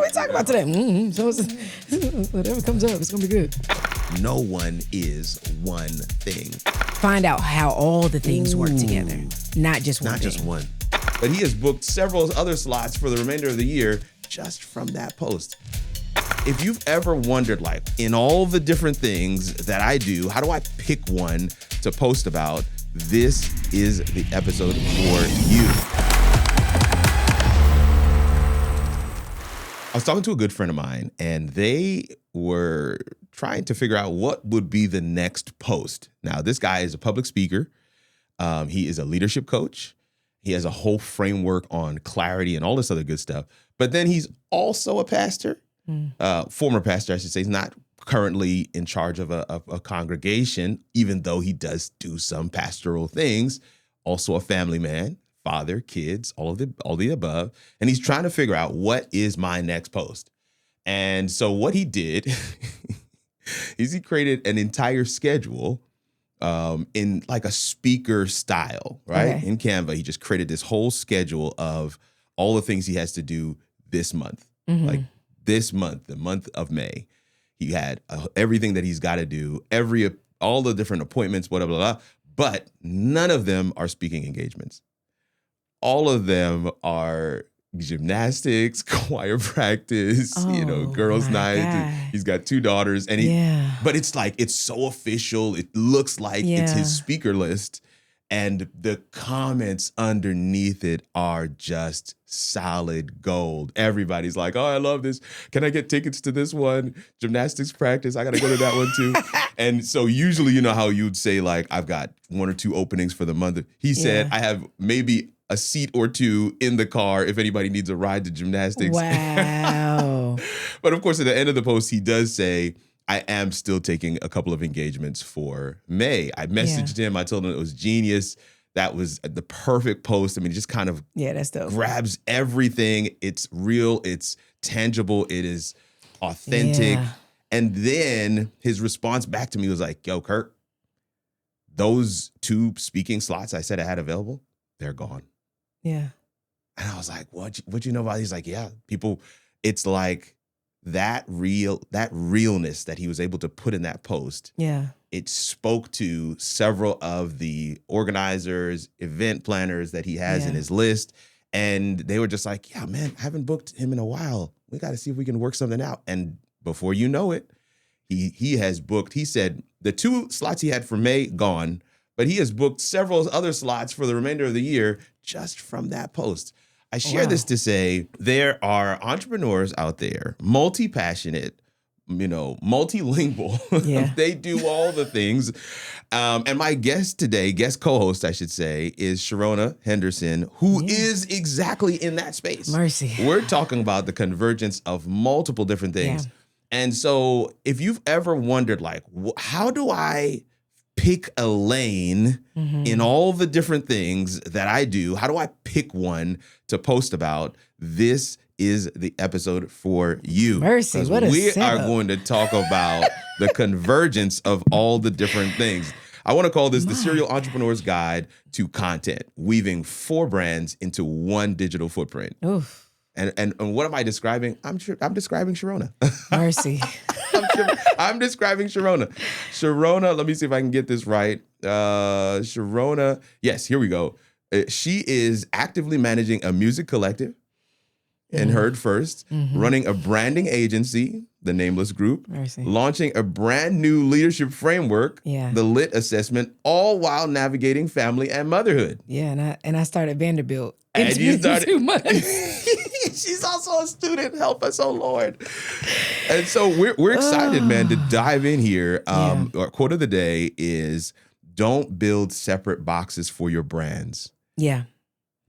we talking about today? So whatever comes up, it's going to be good. No one is one thing. Find out how all the things work together, not just one. Not just one. But he has booked several other slots for the remainder of the year just from that post. If you've ever wondered, like, in all the different things that I do, how do I pick one to post about? This is the episode for you. I was talking to a good friend of mine, and they were trying to figure out what would be the next post. Now, this guy is a public speaker. He is a leadership coach. He has a whole framework on clarity and all this other good stuff. But then he's also a pastor, former pastor, I should say. He's not currently in charge of a congregation, even though he does do some pastoral things. Also a family man, father, kids, all the above. And he's trying to figure out, what is my next post? And so what he did is he created an entire schedule in like a speaker style, right? Okay. In Canva, he just created this whole schedule of all the things he has to do this month. Like this month, the month of May, he had everything that he's got to do, all the different appointments, blah, blah, blah. But none of them are speaking engagements. All of them are gymnastics, choir practice, girls' night. God. He's got 2 daughters, and but it's like, it's so official. It looks like it's his speaker list, and the comments underneath it are just solid gold. Everybody's like, "Oh, I love this. Can I get tickets to this one? Gymnastics practice. I got to go to that one too." And so usually, you know how you'd say, like, I've got 1 or 2 openings for the month. He said, I have maybe a seat or 2 in the car if anybody needs a ride to gymnastics. Wow. But of course, at the end of the post, he does say, I am still taking a couple of engagements for May. I messaged him. I told him it was genius. That was the perfect post. I mean, it just kind of that's dope. Grabs everything. It's real. It's tangible. It is authentic. Yeah. And then his response back to me was like, yo, Kirk, those 2 speaking slots I said I had available, they're gone. Yeah. And I was like, what you know about it? He's like, yeah, people, it's like that realness that he was able to put in that post. Yeah. It spoke to several of the organizers, event planners that he has in his list. And they were just like, yeah, man, I haven't booked him in a while. We got to see if we can work something out. And before you know it, he has booked, he said the 2 slots he had for May, gone. But he has booked several other slots for the remainder of the year just from that post. I share this to say there are entrepreneurs out there, multi-passionate, multilingual. Yeah. They do all the things. And my guest co-host, I should say, is Sharona Henderson, who is exactly in that space. Mercy. We're talking about the convergence of multiple different things. Yeah. And so if you've ever wondered, like, how do I pick a lane in all the different things that I do? How do I pick one to post about? This is the episode for you. Mercy, what a we setup. are going to talk about the convergence of all the different things. I want to call this the Serial Entrepreneur's Guide to Content, weaving 4 brands into 1 digital footprint. Oof. And what am I describing? I'm describing Sharona. Mercy. I'm describing Sharona. Sharona, let me see if I can get this right. Sharona, yes, here we go. She is actively managing a music collective, and Heard First, running a branding agency, the Nameless Group, Mercy. launching a brand new leadership framework, the LIT assessment, all while navigating family and motherhood. Yeah, and I started Vanderbilt. And you started 2 months. She's also a student. Help us, oh Lord. And so we're excited, man, to dive in here. Our quote of the day is, don't build separate boxes for your brands. Yeah.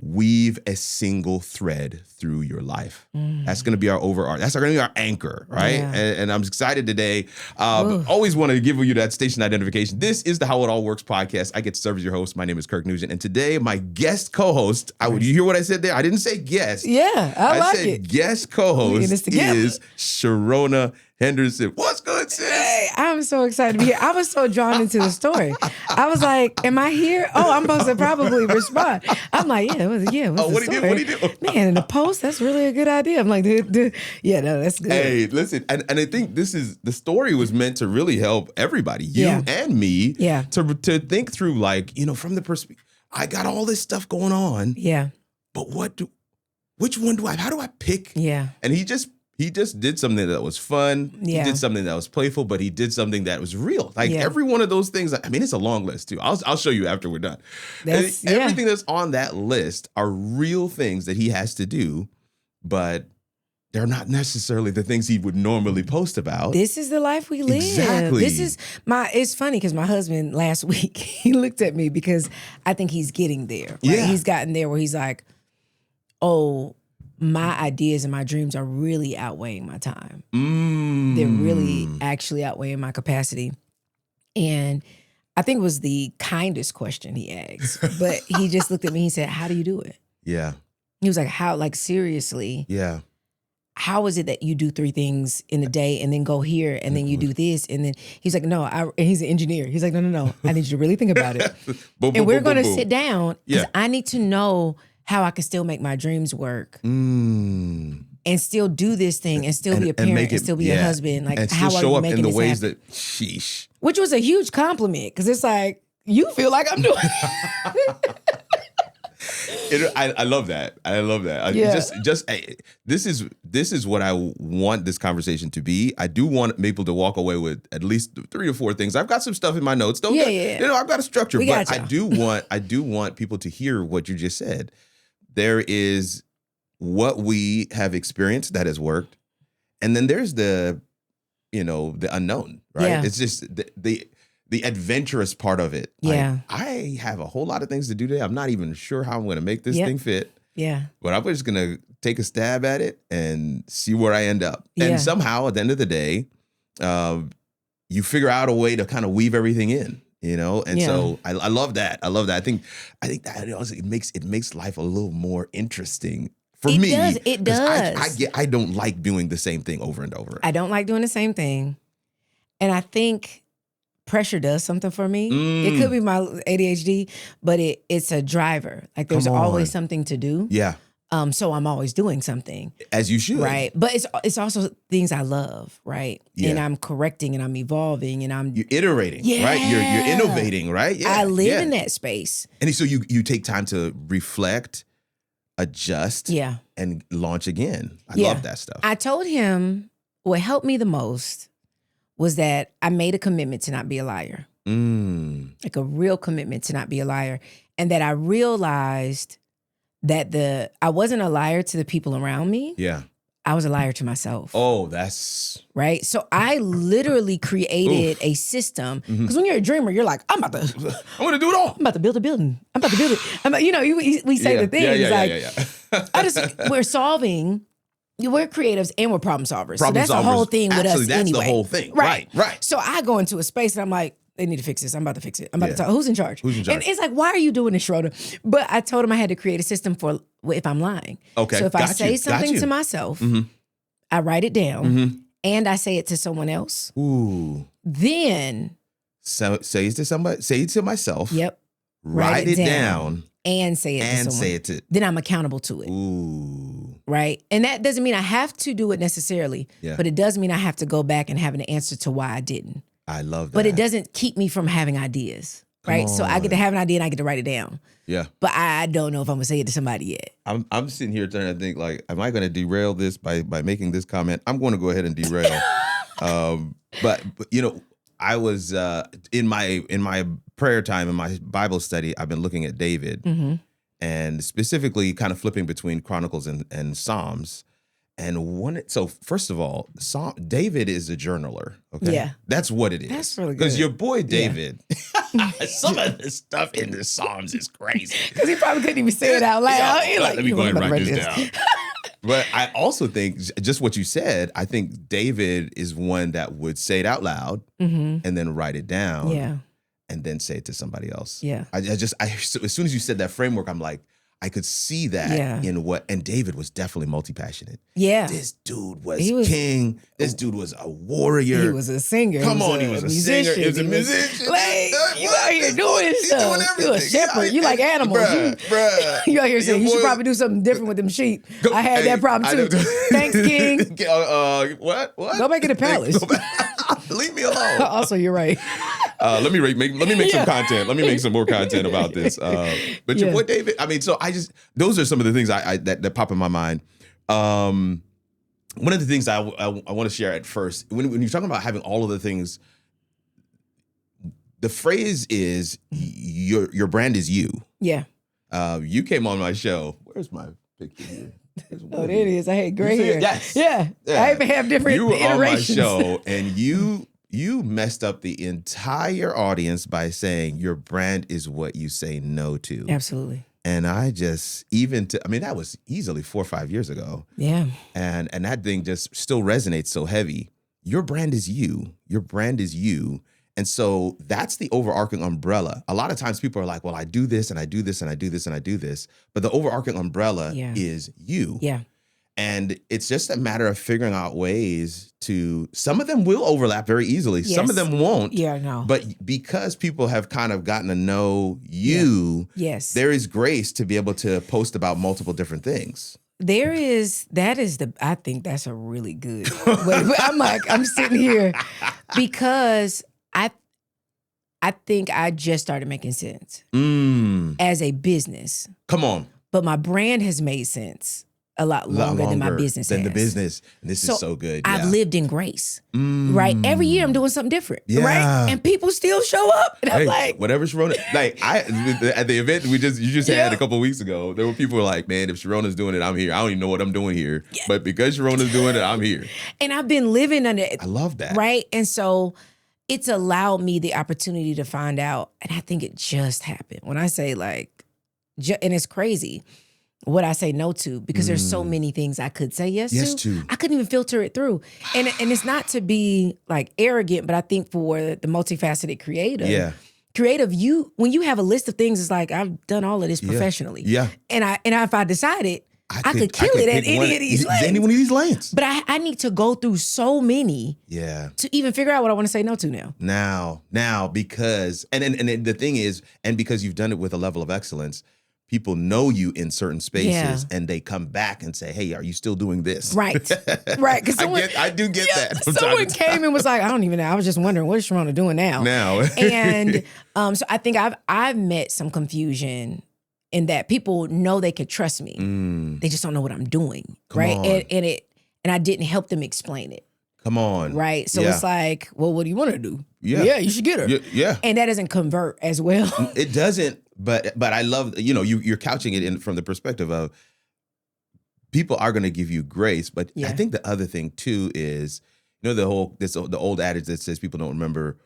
Weave a single thread through your life. That's going to be our overarch. That's going to be our anchor, right? Yeah. And I'm excited today. Always want to give you that station identification. This is the How It All Works podcast. I get to serve as your host. My name is Kirk Nan. And today, my guest co-host, you hear what I said there? I didn't say guest. Yeah, I like said it. guest co-host is Sharona Henderson. What's good, sis? Hey, I'm so excited to be here. I was so drawn into the story. I was like, am I here? Oh, I'm supposed to probably respond. I'm like, yeah, what's What do you do? Man, in the post, that's really a good idea. I'm like, yeah, no, that's good. Hey, listen, and I think the story was meant to really help everybody, you and me, to think through, like, from the perspective, I got all this stuff going on. Yeah. But which one how do I pick? Yeah. And he just did something that was fun. Yeah. He did something that was playful, but he did something that was real. Like every one of those things, I mean, it's a long list too. I'll show you after we're done. Everything that's on that list are real things that he has to do, but they're not necessarily the things he would normally post about. This is the life we live. Exactly. It's funny because my husband last week, he looked at me because I think he's getting there. Right? Yeah. He's gotten there where he's like, oh, my ideas and my dreams are really outweighing my time. They're really actually outweighing my capacity. And I think it was the kindest question he asked. But he just looked at me and he said, how do you do it? Yeah. He was like, how, like, seriously? Yeah. How is it that you do 3 things in a day and then go here and then you do this? And then he's like, no, and he's an engineer. He's like, no. I need you to really think about it. And we're going to sit down because I need to know how I can still make my dreams work and still do this thing and still be a parent and still be a husband. Like, and how still are show you up making in the this ways happen? that, sheesh. Which was a huge compliment because it's like, you feel like I'm doing I love that. I love that. This is what I want this conversation to be. I do want people to walk away with at least 3 or 4 things. I've got some stuff in my notes. I've got a structure, but I do want people to hear what you just said. There is what we have experienced that has worked, and then there's the unknown, right? Yeah. It's just the adventurous part of it. Yeah. Like, I have a whole lot of things to do today. I'm not even sure how I'm going to make this thing fit. Yeah. But I'm just going to take a stab at it and see where I end up. Yeah. And somehow at the end of the day, you figure out a way to kind of weave everything in, And so I love that. I love that. I think that also, it makes life a little more interesting. For me, it does. I don't like doing the same thing over and over. I don't like doing the same thing. And I think pressure does something for me. It could be my ADHD, but it's a driver. Like, there's always something to do. Yeah. So I'm always doing something. As you should. Right. But it's also things I love, right? Yeah. And I'm correcting and I'm evolving and you're iterating, right? You're innovating, right? Yeah. I live in that space. And so you take time to reflect, adjust, and launch again. I love that stuff. I told him what helped me the most was that I made a commitment to not be a liar. Like a real commitment to not be a liar. And that I realized that I wasn't a liar to the people around me. Yeah. I was a liar to myself. Oh, that's... Right? So I literally created a system. Because when you're a dreamer, you're like, I'm going to do it all. I'm about to build a building. I'm about to build it. We say the things we're solving... We're creatives and we're problem solvers. So that's the whole thing with us that's anyway. The whole thing. Right. Right. So I go into a space and I'm like, they need to fix this. I'm about to fix it. I'm about to talk. Who's in charge? Who's in charge? And it's like, why are you doing this, Sharona? But I told him I had to create a system for if I'm lying. Okay. So if I say something to myself, I write it down and I say it to someone else. Ooh. Then. So say it to somebody. Say it to myself. Yep. Write it down. And say it to someone. Then I'm accountable to it. Ooh. Right? And that doesn't mean I have to do it necessarily, but it does mean I have to go back and have an answer to why I didn't. I love that. But it doesn't keep me from having ideas, right? So I get to have an idea and I get to write it down. Yeah. But I don't know if I'm going to say it to somebody yet. I'm sitting here trying to think, like, am I going to derail this by making this comment? I'm going to go ahead and derail. But I was in my prayer time, in my Bible study, I've been looking at David and specifically kind of flipping between Chronicles and Psalms. And so first of all, David is a journaler. Okay, yeah, that's what it is. That's really good. Because your boy David, some of the stuff in the Psalms is crazy. Because he probably couldn't even say it out loud. Let me go ahead and write this down. But I also think, just what you said, I think David is one that would say it out loud and then write it down. Yeah. And then say it to somebody else. Yeah. As soon as you said that framework, I'm like, I could see that in and David was definitely multi-passionate. Yeah. This dude was king. This dude was a warrior. He was a singer. Come on, he was a singer. He was a musician. Like, you out here doing stuff. You a shepherd. You like animals. Bruh. You out here saying you should probably do something different with them sheep. I had that problem too. Thanks, King. What? Go back in the palace. Leave me alone. Also, you're right. Let me make some content. Let me make some more content about this. But your boy David, I mean, so those are some of the things that pop in my mind. One of the things I want to share at first, when you're talking about having all of the things, the phrase is your brand is you. Yeah. You came on my show. Where's my picture here? Oh, there it is. I had gray hair. Yes. Yeah. I even have different iterations. You were on my show, and you messed up the entire audience by saying your brand is what you say no to. Absolutely. And I just, that was easily 4 or 5 years ago. Yeah. And that thing just still resonates so heavy. Your brand is you. Your brand is you. And so that's the overarching umbrella. A lot of times people are like, well, I do this and I do this and I do this and I do this. But the overarching umbrella is you. Yeah. And it's just a matter of figuring out ways to, some of them will overlap very easily. Yes. Some of them won't. Yeah, no. But because people have kind of gotten to know you, there is grace to be able to post about multiple different things. I think that's a really good way. I'm sitting here because I think I just started making sense as a business. Come on. But my brand has made sense a lot longer than my business has. The business. This is so good. Yeah. I've lived in grace, right? Every year I'm doing something different, right? And people still show up. And I'm like, whatever Sharona, at the event you just had a couple of weeks ago, there were people who were like, man, if Sharona's doing it, I'm here. I don't even know what I'm doing here. Yeah. But because Sharona's doing it, I'm here. And I've been living under it. I love that. Right? And so it's allowed me the opportunity to find out, and I think it just happened. When I say and it's crazy what I say no to, because there's so many things I could say yes to. I couldn't even filter it through. And it's not to be like arrogant, but I think for the multifaceted creative, when you have a list of things, it's like, I've done all of this professionally. Yeah. And if I decided I could kill it at any of these lanes. Any one of these lanes. But I need to go through so many to even figure out what I want to say no to now. Now, because, and the thing is, and because you've done it with a level of excellence, people know you in certain spaces and they come back and say, hey, are you still doing this? Right. Right. Because I do get that. Someone came and was like, I don't even know. I was just wondering, what is Sharona doing now? And so I think I've met some confusion in that people know they could trust me. They just don't know what I'm doing. Right. And I didn't help them explain it. Come on. Right. So it's like, well, what do you want to do? Yeah. You should get her. Yeah. And that doesn't convert as well. It doesn't. But I love, you're couching it from the perspective of people are going to give you grace. But I think the other thing too is, the old adage that says people don't remember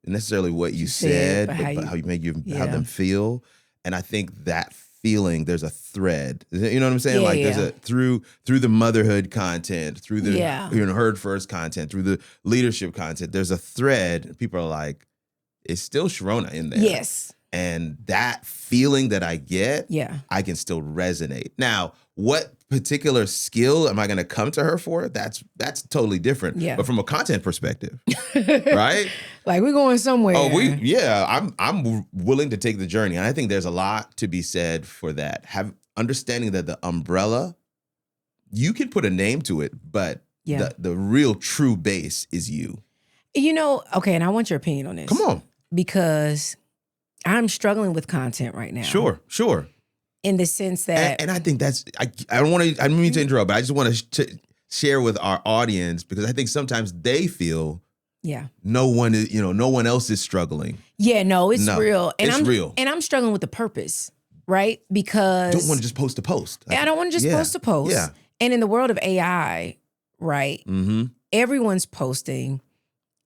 necessarily what you said, but how you made how them feel. And I think that feeling, there's a thread. You know what I'm saying? There's a through the motherhood content, through the Heard First content, through the leadership content, there's a thread. People are like, it's still Sharona in there. Yes. And that feeling that I get, I can still resonate. Now, what particular skill am I going to come to her for? That's totally different. Yeah. But from a content perspective, right? Like, we're going somewhere. I'm willing to take the journey. And I think there's a lot to be said for that. Understanding that the umbrella, you can put a name to it, but the real true base is you. Okay, and I want your opinion on this. Come on. Because I'm struggling with content right now. Sure. In the sense that, and I think that's, I don't mean to interrupt, but I just want to share with our audience, because I think sometimes they feel no one else is struggling. Yeah, no, it's real. And it's real. And I'm struggling with the purpose, right? Because I don't want to just post a post. I don't want to just post a post. Yeah. And in the world of AI, right? Mm-hmm. Everyone's posting,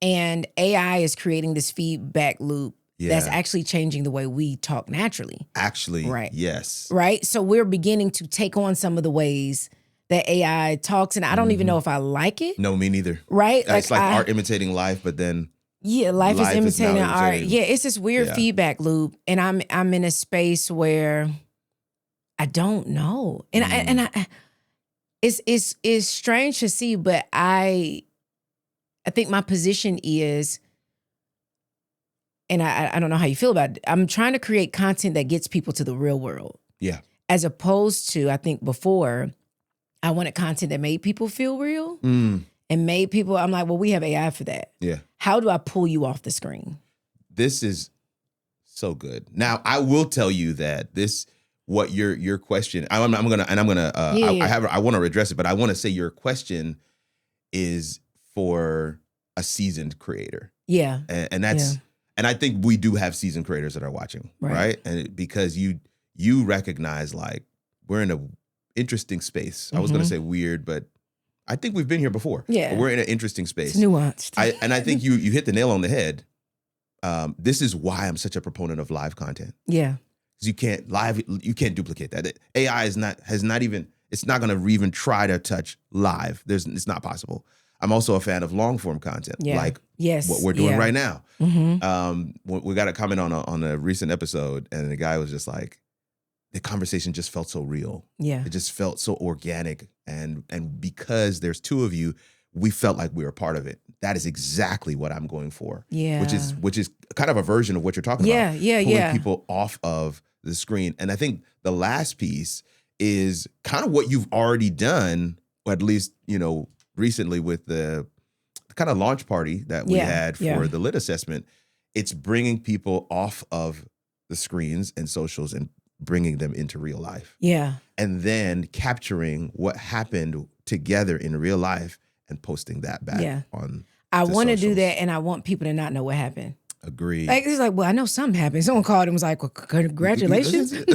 and AI is creating this feedback loop. Yeah. That's actually changing the way we talk naturally. Actually, right. Yes. Right? So we're beginning to take on some of the ways that AI talks, and I don't even know if I like it. No, me neither. Right? It's like art imitating life, but then life is imitating art. Yeah, it's this weird feedback loop, and I'm in a space where I don't know. And it's strange to see, but I think my position is, and I don't know how you feel about it, I'm trying to create content that gets people to the real world. Yeah. As opposed to, I think before, I wanted content that made people feel real and made people, I'm like, well, we have AI for that. Yeah. How do I pull you off the screen? This is so good. Now, I will tell you that what your question, I want to address it, but I want to say your question is for a seasoned creator. Yeah. And that's, and I think we do have seasoned creators that are watching, right? And because you recognize, like, we're in an interesting space. I was going to say weird, but I think we've been here before. Yeah. But we're in an interesting space. It's nuanced. And I think you hit the nail on the head. This is why I'm such a proponent of live content. Yeah. Because you can't duplicate that. AI it's not going to even try to touch live. It's not possible. I'm also a fan of long form content, like what we're doing right now. We got a comment on a recent episode, and the guy was just like, the conversation just felt so real. Yeah, it just felt so organic, and because there's two of you, we felt like we were part of it. That is exactly what I'm going for. Yeah, which is kind of a version of what you're talking about. Pulling people off of the screen. And I think the last piece is kind of what you've already done, or at least, recently with the kind of launch party that we had for the lit assessment. It's bringing people off of the screens and socials and bringing them into real life. Yeah. And then capturing what happened together in real life and posting that back on. I want to do that, and I want people to not know what happened. Agreed. Like, it's like, well, I know something happened. Someone called and was like, well, congratulations. And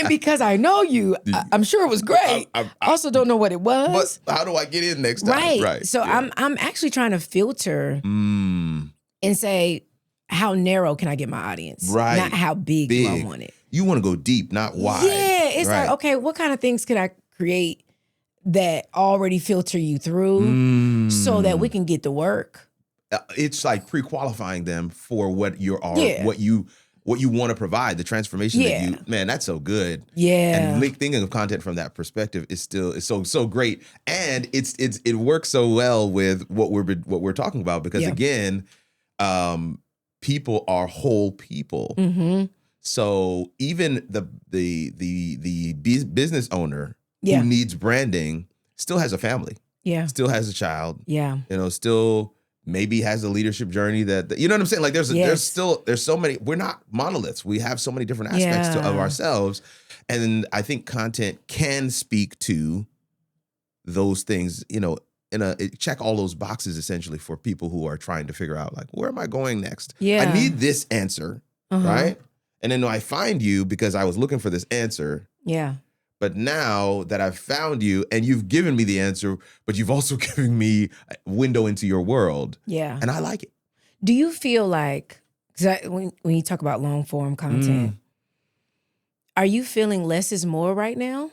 because I know you, I'm sure it was great. I also don't know what it was. But how do I get in next time? Right. So I'm actually trying to filter and say, how narrow can I get my audience? Right. Not how big do I want it. You want to go deep, not wide. Yeah. It's like, okay, what kind of things could I create that already filter you through so that we can get to work? It's like pre-qualifying them for what what you want to provide, the transformation that man, that's so good. Yeah. And thinking of content from that perspective is so great. And it works so well with what we're talking about, because again, people are whole people. Mm-hmm. So even the business owner who needs branding still has a family. Yeah. Still has a child. Yeah. Still maybe has a leadership journey that you know what I'm saying? Like there's so many, we're not monoliths. We have so many different aspects of ourselves. And I think content can speak to those things, check all those boxes essentially for people who are trying to figure out, like, where am I going next? Yeah. I need this answer, right? And then I find you because I was looking for this answer. Yeah. But now that I've found you and you've given me the answer, but you've also given me a window into your world. Yeah. And I like it. Do you feel like, when you talk about long form content, are you feeling less is more right now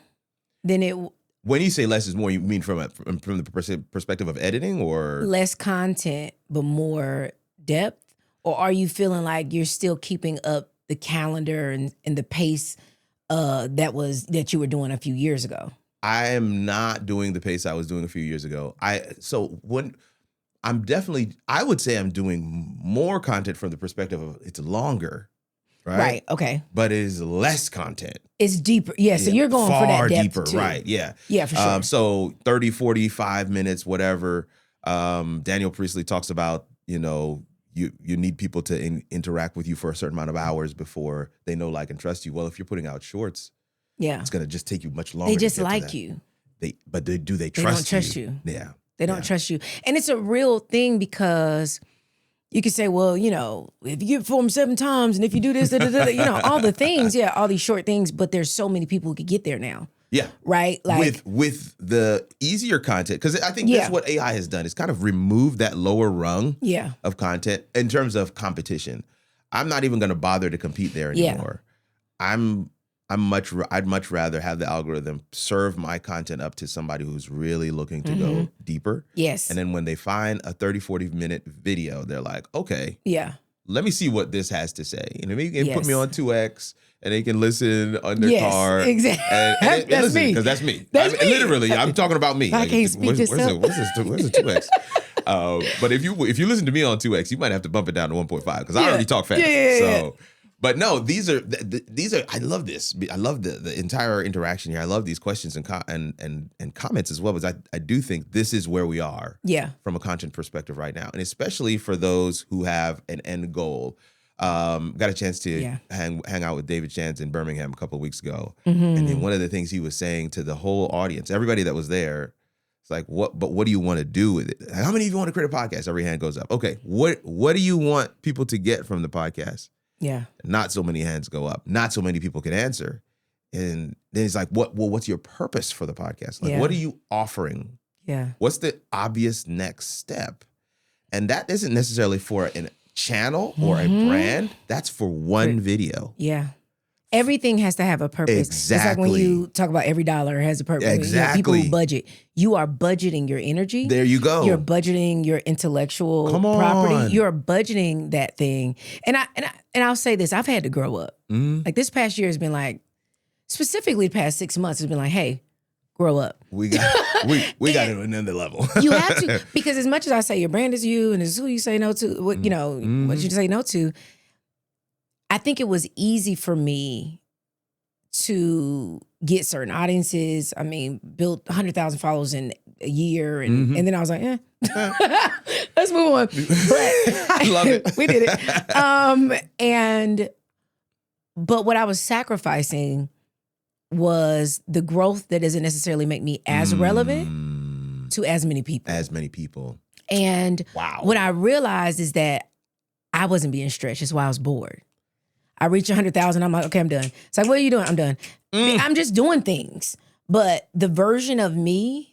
than it? When you say less is more, you mean from the perspective of editing, or? Less content, but more depth? Or are you feeling like you're still keeping up the calendar and the pace that you were doing a few years ago? I am not doing the pace I was doing a few years ago. I would say I'm doing more content from the perspective of it's longer, right? Right, okay. But it is less content. It's deeper. Yeah, so you're going for that depth deeper, too. Right, yeah. Yeah, for sure. So 30, 45 minutes, whatever. Daniel Priestley talks about, you need people to interact with you for a certain amount of hours before they know, like, and trust you. Well, if you're putting out shorts, it's going to just take you much longer. They just like you. Do they trust you? They don't trust you. Yeah. They don't trust you. And it's a real thing, because you could say, well, if you get formed 7 times and if you do this, all the things, all these short things, but there's so many people who could get there now. Yeah. Right? Like with the easier content, because I think that's what AI has done. It's kind of removed that lower rung of content in terms of competition. I'm not even going to bother to compete there anymore. I'd much rather have the algorithm serve my content up to somebody who's really looking to go deeper. Yes. And then when they find a 30, 40 minute video, they're like, okay. Yeah. let me see what this has to say. And maybe you can put me on 2X and they can listen on their car. Exactly. And That's listen, me. because that's me. That's me. Literally, I'm talking about me. I can't speak where's the 2X? But if you listen to me on 2X, you might have to bump it down to 1.5 because I already talk fast. So. But no, these are. I love this. I love the entire interaction here. I love these questions and comments as well, because I do think this is where we are. Yeah. From a content perspective right now, and especially for those who have an end goal. Got a chance to hang out with David Chance in Birmingham a couple of weeks ago, and then one of the things he was saying to the whole audience, everybody that was there, it's like, what do you want to do with it? Like, how many of you want to create a podcast? Every hand goes up. Okay, what do you want people to get from the podcast? Yeah. Not so many hands go up. Not so many people can answer. And then it's like, what's your purpose for the podcast? Like, what are you offering? Yeah. What's the obvious next step? And that isn't necessarily for a channel or a brand. That's for one video. Yeah. Everything has to have a purpose. Exactly. It's like when you talk about every dollar has a purpose. Exactly. People who budget. You are budgeting your energy. There you go. You're budgeting your intellectual property. You're budgeting that thing. And I'll say this, I've had to grow up. Like this past year has been like, specifically the past 6 months has been like, hey, grow up. We got to another level. You have to, because as much as I say your brand is you and it's who you say no to, what you say no to, I think it was easy for me to get certain audiences. I mean, built 100,000 followers in a year. And then I was like, let's move on. But I love it. We did it. But what I was sacrificing was the growth that doesn't necessarily make me as relevant to as many people. And what I realized is that I wasn't being stretched. That's why I was bored. I reach 100,000. I'm like, okay, I'm done. It's like, what are you doing? I'm done. I'm just doing things. But the version of me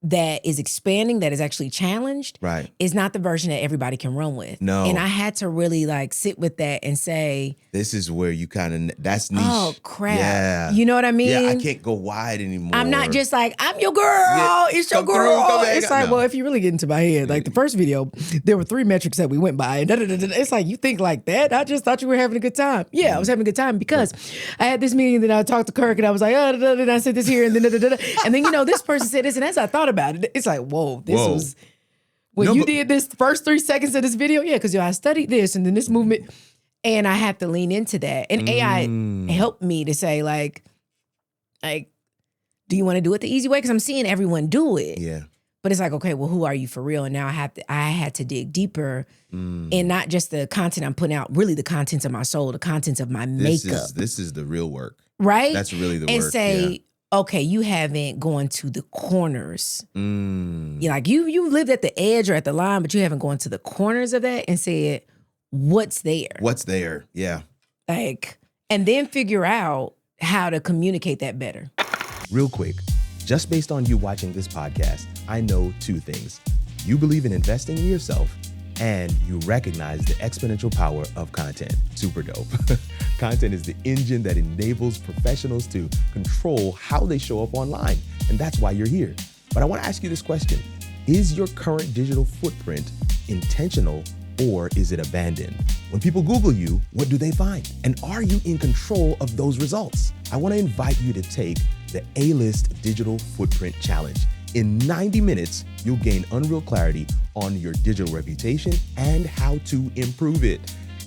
that is expanding, that is actually challenged, is not the version that everybody can run with. No. And I had to really like sit with that and say, this is where you kind of, that's niche. Oh, crap. Yeah. You know what I mean? Yeah, I can't go wide anymore. I'm not just like, I'm your girl. It's your girl. It's like, well, if you really get into my head, like the first video, there were 3 metrics that we went by. And it's like, you think like that? I just thought you were having a good time. Yeah, I was having a good time because I had this meeting, then I talked to Kirk and I was like, and I said this here and then, and then, this person said this. And as I thought about it, it's like, whoa, this was, when you did this first 3 seconds of this video, because I studied this and then this movement. And I have to lean into that. And AI helped me to say like, do you want to do it the easy way? Because I'm seeing everyone do it. Yeah. But it's like, okay, well, who are you for real? And now I had to dig deeper in not just the content I'm putting out, really the contents of my soul, the contents of my makeup. This is the real work. Right? That's really the work. And say, okay, you haven't gone to the corners. You're like, you lived at the edge or at the line, but you haven't gone to the corners of that and said, what's there? What's there? Yeah. Like, and then figure out how to communicate that better. Real quick, just based on you watching this podcast, I know 2 things. You believe in investing in yourself and you recognize the exponential power of content. Super dope. Content is the engine that enables professionals to control how they show up online. And that's why you're here. But I want to ask you this question. Is your current digital footprint intentional or is it abandoned? When people Google you, what do they find? And are you in control of those results? I want to invite you to take the A-List Digital Footprint Challenge. In 90 minutes, you'll gain unreal clarity on your digital reputation and how to improve it.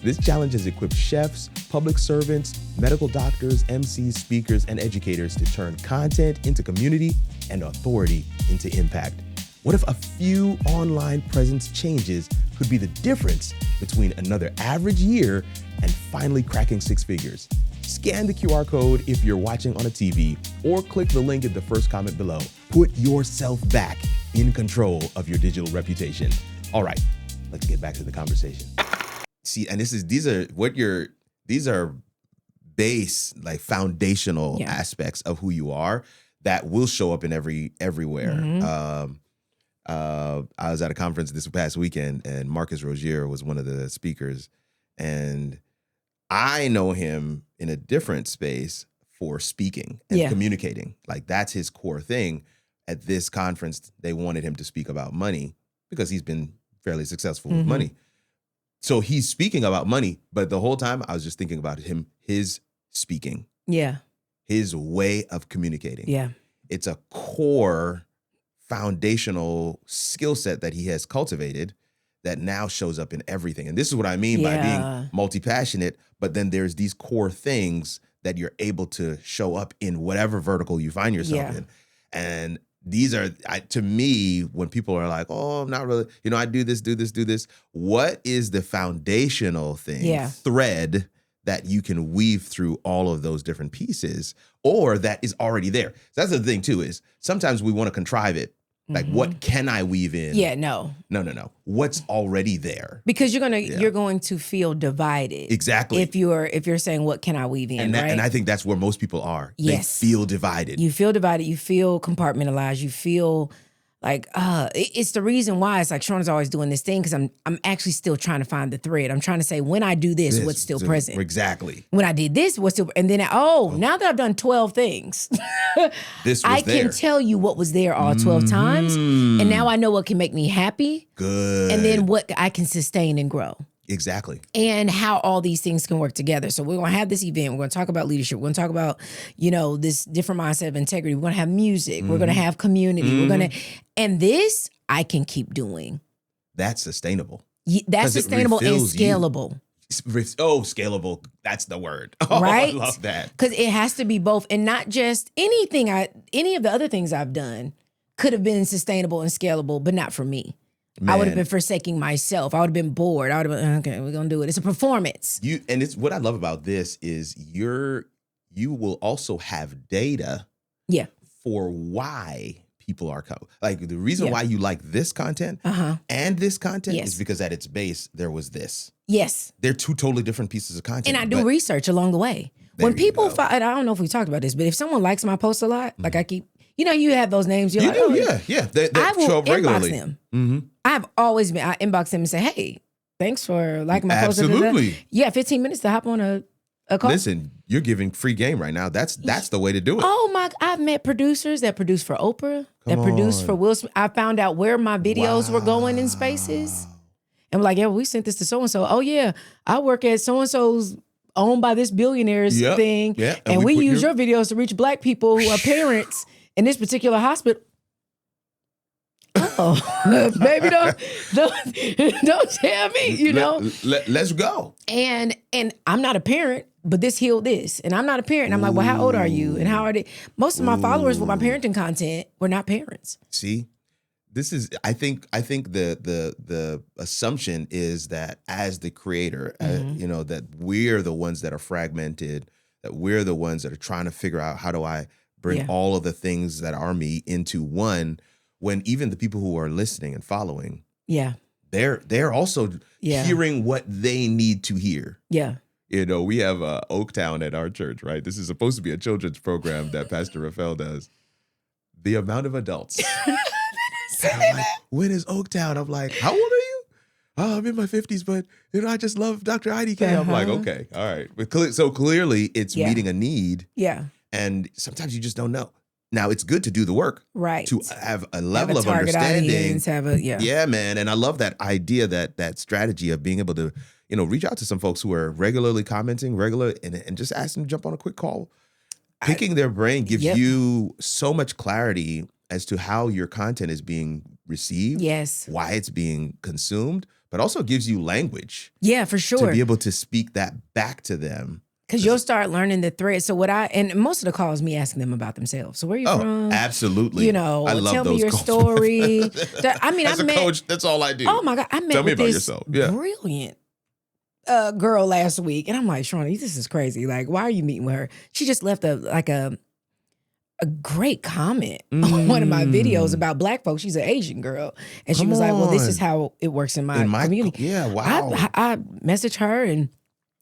This challenge has equipped chefs, public servants, medical doctors, MCs, speakers, and educators to turn content into community and authority into impact. What if a few online presence changes could be the difference between another average year and finally cracking 6 figures? Scan the QR code if you're watching on a TV or click the link in the first comment below. Put yourself back in control of your digital reputation. All right, let's get back to the conversation. See, and these are base, like foundational aspects of who you are that will show up in everywhere. I was at a conference this past weekend and Marcus Rogier was one of the speakers, and I know him in a different space for speaking and communicating. Like that's his core thing. At this conference, they wanted him to speak about money because he's been fairly successful with money. So he's speaking about money, but the whole time I was just thinking about his speaking, Yeah. his way of communicating. Yeah. It's a core foundational skill set that he has cultivated that now shows up in everything. And this is what I mean by being multi-passionate, but then there's these core things that you're able to show up in whatever vertical you find yourself in. And these are, to me, when people are like, oh, I'm not really, I do this. What is the foundational thing, thread that you can weave through all of those different pieces, or that is already there? So that's the thing too, is sometimes we want to contrive it. Like, what can I weave in? Yeah, no. What's already there? Because you're going to feel divided. Exactly. If you're saying, what can I weave in? Right? And I think that's where most people are. Yes. They feel divided. You feel divided. You feel compartmentalized. You feel like, it's the reason why it's like Sharona's always doing this thing, because I'm actually still trying to find the thread. I'm trying to say, when I do this, what's still present? Exactly. When I did this, what's still, and then now that I've done 12 things, I can tell you what was there all 12 times, and now I know what can make me happy. Good. And then what I can sustain and grow. Exactly. And how all these things can work together. So we're going to have this event. We're going to talk about leadership. We're going to talk about, this different mindset of integrity. We're going to have music. We're going to have community. We're going to, and this I can keep doing. That's sustainable. That's sustainable and scalable. Scalable. That's the word. Oh, right? I love that. Because it has to be both, and not just any of the other things I've done could have been sustainable and scalable, but not for me. Man. I would have been forsaking myself. I would have been bored. I would have been, okay, we're going to do it. It's a performance. And it's what I love about this is you will also have data for why people are coming. Like, the reason why you like this content and this content is because at its base, there was this. Yes. They're two totally different pieces of content. And I do research along the way. When people find, I don't know if we talked about this, but if someone likes my post a lot, like I keep, you have those names. You're like, do, yeah. They I will show up regularly. Inbox them. I've always been, I inbox them and say, hey, thanks for liking my post. Absolutely. Yeah, 15 minutes to hop on a call. Listen, you're giving free game right now. That's the way to do it. Oh my, I've met producers that produce for Oprah, produce for Will Smith. I found out where my videos were going in spaces. And we're like, yeah, we sent this to so-and-so. Oh yeah, I work at so-and-so's owned by this billionaire's thing. Yeah. And we use your videos to reach Black people who are parents in this particular hospital. Oh, baby, don't tell me, Let's go. And I'm not a parent, but this healed this. And I'm not a parent. And I'm like, well, how old are you? And how are they? Most of my followers with my parenting content were not parents. See, this is, I think the assumption is that as the creator, that we're the ones that are fragmented, that we're the ones that are trying to figure out, how do I bring all of the things that are me into one, when even the people who are listening and following, they're also hearing what they need to hear. Yeah. We have Oaktown at our church, right? This is supposed to be a children's program that Pastor Rafael does. The amount of adults. I'm like, when is Oaktown? I'm like, how old are you? Oh, I'm in my 50s, but I just love Dr. IDK. I'm like, okay, all right. But so clearly it's meeting a need. Yeah. And sometimes you just don't know. Now, it's good to do the work, right? To have a level of understanding. Audience, yeah, man. And I love that idea, that strategy of being able to, reach out to some folks who are regularly commenting, and just ask them to jump on a quick call. Picking their brain gives you so much clarity as to how your content is being received, why it's being consumed, but also gives you language. Yeah, for sure. To be able to speak that back to them. Because you'll start learning the thread. So and most of the calls me asking them about themselves. So where are you from? Absolutely. I love tell me your calls. Story. I mean, as a coach, that's all I do. Oh my God, I met with this brilliant girl last week, and I'm like, Sharona, this is crazy. Like, why are you meeting with her? She just left a great comment on one of my videos about Black folks. She's an Asian girl, and she was like, "Well, this is how it works in my community." Yeah, wow. I messaged her, and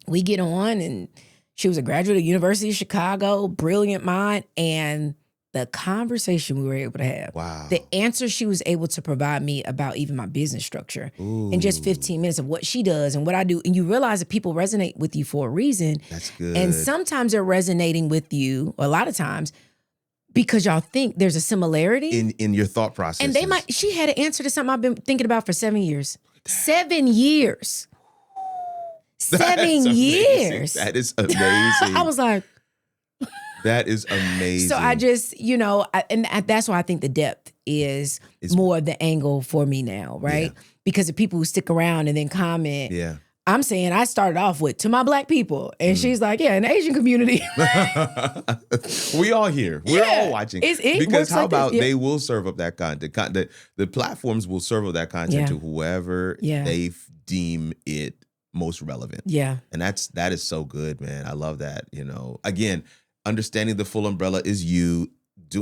we get on, and she was a graduate of the University of Chicago, brilliant mind, and the conversation we were able to have, the answer she was able to provide me about even my business structure in just 15 minutes of what she does and what I do. And you realize that people resonate with you for a reason. That's good. And sometimes they're resonating with you, a lot of times, because y'all think there's a similarity in your thought process. And she had an answer to something I've been thinking about for 7 years. 7 years. 7 years. That is amazing. I was like, that is amazing. so I just, and that's why I think the depth is more of the angle for me now, right? Yeah. Because the people who stick around and then comment, Yeah. I'm saying I started off with to my black people, and she's like, yeah, in the Asian community. We all here. We're all watching. It because works how like about this. Yeah. they will serve up that content? The platforms will serve up that content to whoever they deem it most relevant. Yeah. And that is so good, man. I love that. Again, understanding the full umbrella is you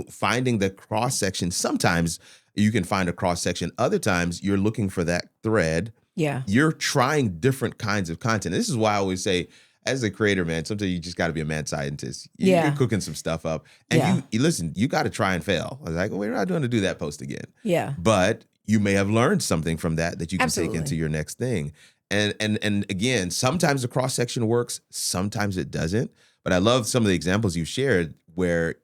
finding the cross section. Sometimes you can find a cross section. Other times you're looking for that thread. Yeah. You're trying different kinds of content. This is why I always say, as a creator, man, sometimes you just got to be a mad scientist. You're cooking some stuff up. And you listen, you got to try and fail. I was like, we're not going to do that post again. Yeah. But you may have learned something from that you can Absolutely. take into your next thing. And again, sometimes the cross section works, sometimes it doesn't. But I love some of the examples you shared where,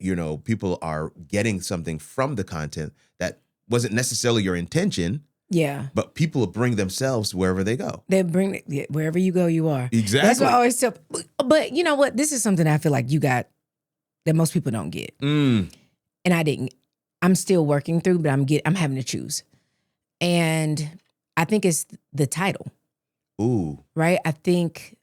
people are getting something from the content that wasn't necessarily your intention. Yeah. But people bring themselves wherever they go. They bring it, wherever you go, you are. Exactly. That's what I always tell. But you know what? This is something I feel like you got that most people don't get. And I didn't. I'm still working through, but I'm having to choose. And I think it's the title. Ooh. Right? I think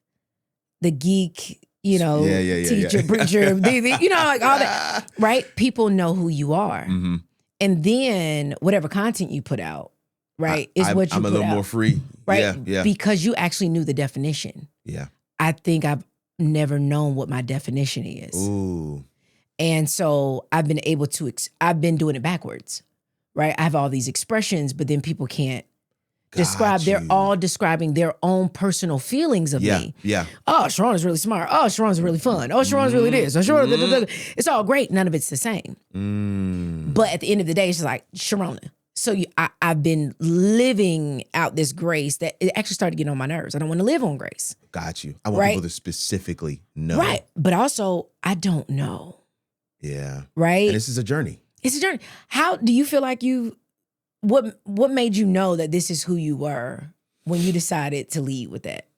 the geek, teacher, preacher, like all that. Right? People know who you are. Mm-hmm. And then whatever content you put out, right, is what you put out. I'm a little more free. Right? Yeah. Because you actually knew the definition. Yeah. I think I've never known what my definition is. Ooh. And so I've been able to, I've been doing it backwards, right? I have all these expressions, but then people can't describe. They're all describing their own personal feelings of me. Yeah. Oh, Sharona's really smart. Oh, Sharona's really fun. Oh, Sharona's really this. Oh, Sharona, it's all great. None of it's the same. But at the end of the day, it's just like, Sharona. So I've been living out this grace that it actually started getting on my nerves. I don't want to live on grace. Got you. I want people to specifically know. Right. But also, I don't know. Yeah. Right. And this is a journey. It's a journey. How do you feel like what made you know that this is who you were when you decided to lead with that?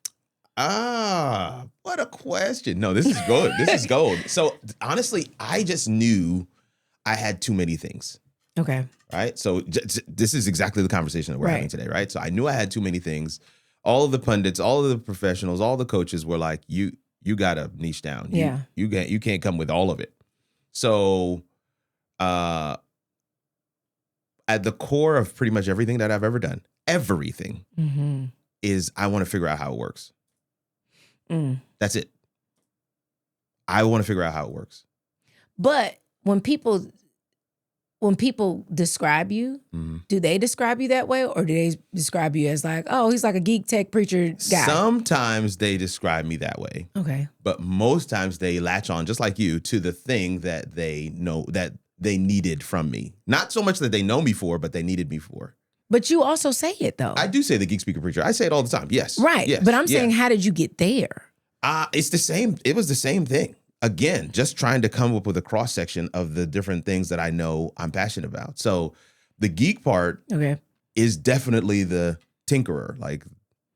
What a question. No, this is good. This is gold. So honestly, I just knew I had too many things. Okay. Right. So this is exactly the conversation that we're having today. Right. So I knew I had too many things. All of the pundits, all of the professionals, all the coaches were like, you got to niche down. You can't come with all of it. So, at the core of pretty much everything that I've ever done, everything is I want to figure out how it works. That's it. I want to figure out how it works. But when people describe you, do they describe you that way, or do they describe you as like, oh, he's like a geek tech preacher guy? Sometimes they describe me that way. Okay. But most times they latch on, just like you, to the thing that they know that they needed from me. Not so much that they know me for, but they needed me for. But you also say it though. I do say the geek speaker preacher. I say it all the time. Yes. Right. Yes, but I'm saying, how did you get there? It's the same. It was the same thing. Again, just trying to come up with a cross section of the different things that I know I'm passionate about. So the geek part is definitely the tinkerer, like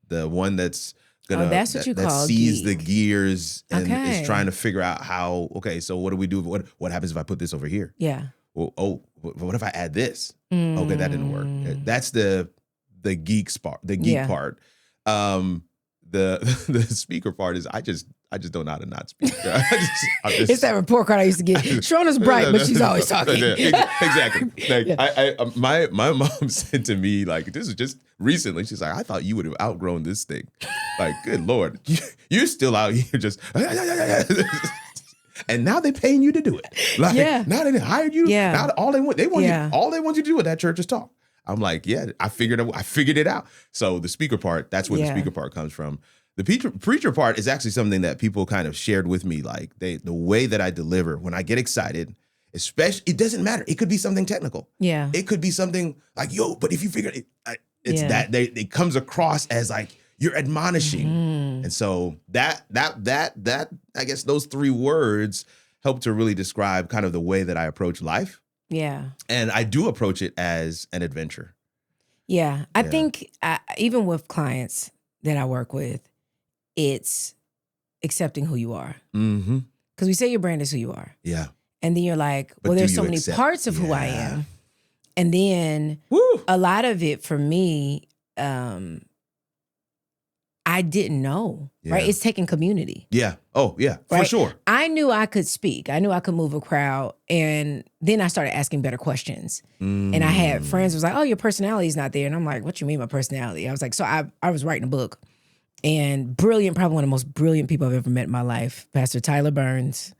the one that's gonna that's what you that call sees geek. the gears and is trying to figure out how. Okay, so what do we do? What happens if I put this over here? Yeah. Well, what if I add this? Okay, that didn't work. That's the geek part. The geek part. The speaker part is I just don't know how to not speak. It's that report card I used to get. Sharona's bright, but she's always talking. Exactly. Like my mom said to me, like, this is just recently. She's like, I thought you would have outgrown this thing. Like, good Lord, you're still out here just. And now they're paying you to do it. Like, now they hired you. Yeah. Now all they want you to do at that church is talk. I'm like, I figured it out. So the speaker part, that's where the speaker part comes from. The preacher part is actually something that people kind of shared with me. Like the way that I deliver when I get excited, especially, it doesn't matter. It could be something technical. Yeah. It could be something like, but if you figure that it comes across as like you're admonishing. And so that I guess those three words help to really describe kind of the way that I approach life. Yeah. And I do approach it as an adventure. Yeah. I think even with clients that I work with, it's accepting who you are. Mm-hmm. Because we say your brand is who you are. Yeah. And then you're like, But well, do there's you so many accept- parts of who I Yeah. am. And then Woo. a lot of it for me, I didn't know, right? Yeah. It's taking community. Yeah. Oh, yeah, for Right? sure. I knew I could speak. I knew I could move a crowd. And then I started asking better questions. And I had friends who was like, oh, your personality is not there. And I'm like, what you mean my personality? I was like, so I was writing a book. And brilliant, probably one of the most brilliant people I've ever met in my life, Pastor Tyler Burns,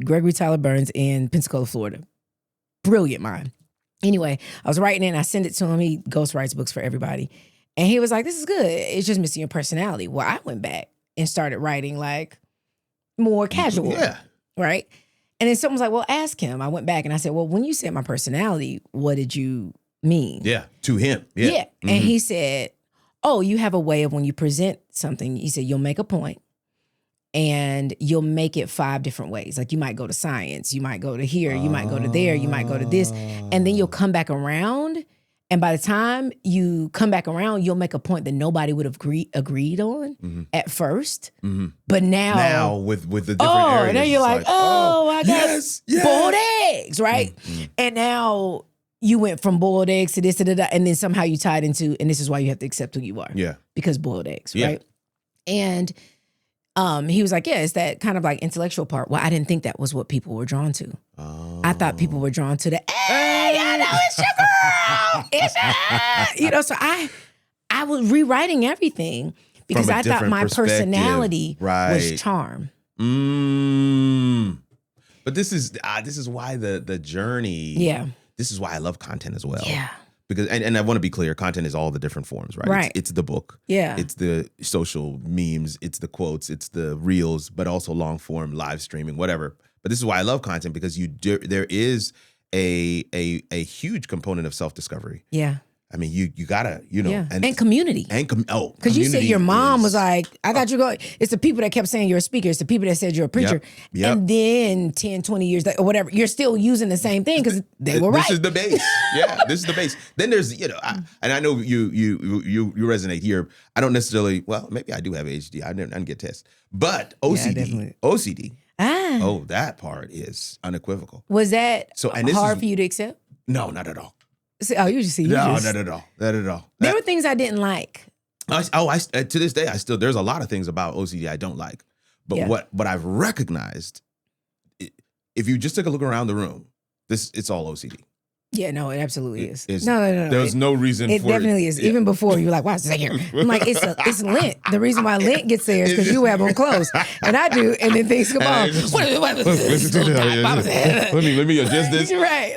Gregory Tyler Burns in Pensacola, Florida. Brilliant mind. Anyway, I was writing it and I sent it to him. He ghostwrites books for everybody. And he was like, this is good. It's just missing your personality. Well, I went back and started writing like more casual. Yeah. Right? And then someone was like, well, ask him. I went back and I said, well, when you said my personality, what did you mean? Yeah. To him. Yeah. And he said, oh, you have a way of when you present something, he said, you'll make a point and you'll make it 5 different ways. Like you might go to science, you might go to here, you might go to there, you might go to this. And then you'll come back around. And by the time you come back around, you'll make a point that nobody would have agreed on at first. But now with the different areas. And then you're like, I got yes. boiled eggs, right? And now you went from boiled eggs to this, to that, and then somehow you tied into, and this is why you have to accept who you are. Yeah. Because boiled eggs, Yeah. right? And he was like, yeah, it's that kind of like intellectual part. Well, I didn't think that was what people were drawn to. I thought people were drawn to the, hey, I know it's your girl. It's so I was rewriting everything because From a I thought different my perspective. personality Right. was charm. But this is why the journey. Yeah. This is why I love content as well. Yeah. Because and I want to be clear, content is all the different forms, right? Right. It's the book. Yeah. It's the social memes, it's the quotes, it's the reels, but also long form, live streaming, whatever. But this is why I love content, because there is a huge component of self-discovery. Yeah. I mean, you gotta, and community. Because you said your mom was like, I thought you go. It's the people that kept saying you're a speaker. It's the people that said you're a preacher. Yep. And then 10, 20 years or whatever, you're still using the same thing because they were right. This is the base. Yeah, this is the base. Then there's, and I know you resonate here. I don't necessarily, well, maybe I do have ADHD. I didn't get tests. But OCD. OCD. Oh, that part is unequivocal. Was that and hard for you to accept? No, not at all. Not at all. Not at all. There were things I didn't like. To this day, there's a lot of things about OCD I don't like. But what I've recognized, if you just take a look around the room, it's all OCD. Yeah, no, it absolutely is. No. There's no reason it for it. It definitely is. Even before, you're like, why is it here? I'm like, it's lint. The reason why lint gets there is because you have on clothes. And I do. And then things come on. Let me adjust this. Right.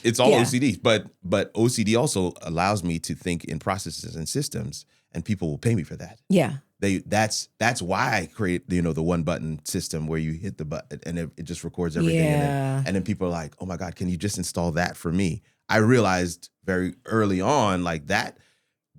It's all OCD. But OCD also allows me to think in processes and systems, and people will pay me for that. Yeah. That's why I create the one button system where you hit the button and it just records everything. Yeah. And then people are like, oh my God, can you just install that for me? I realized very early on, like that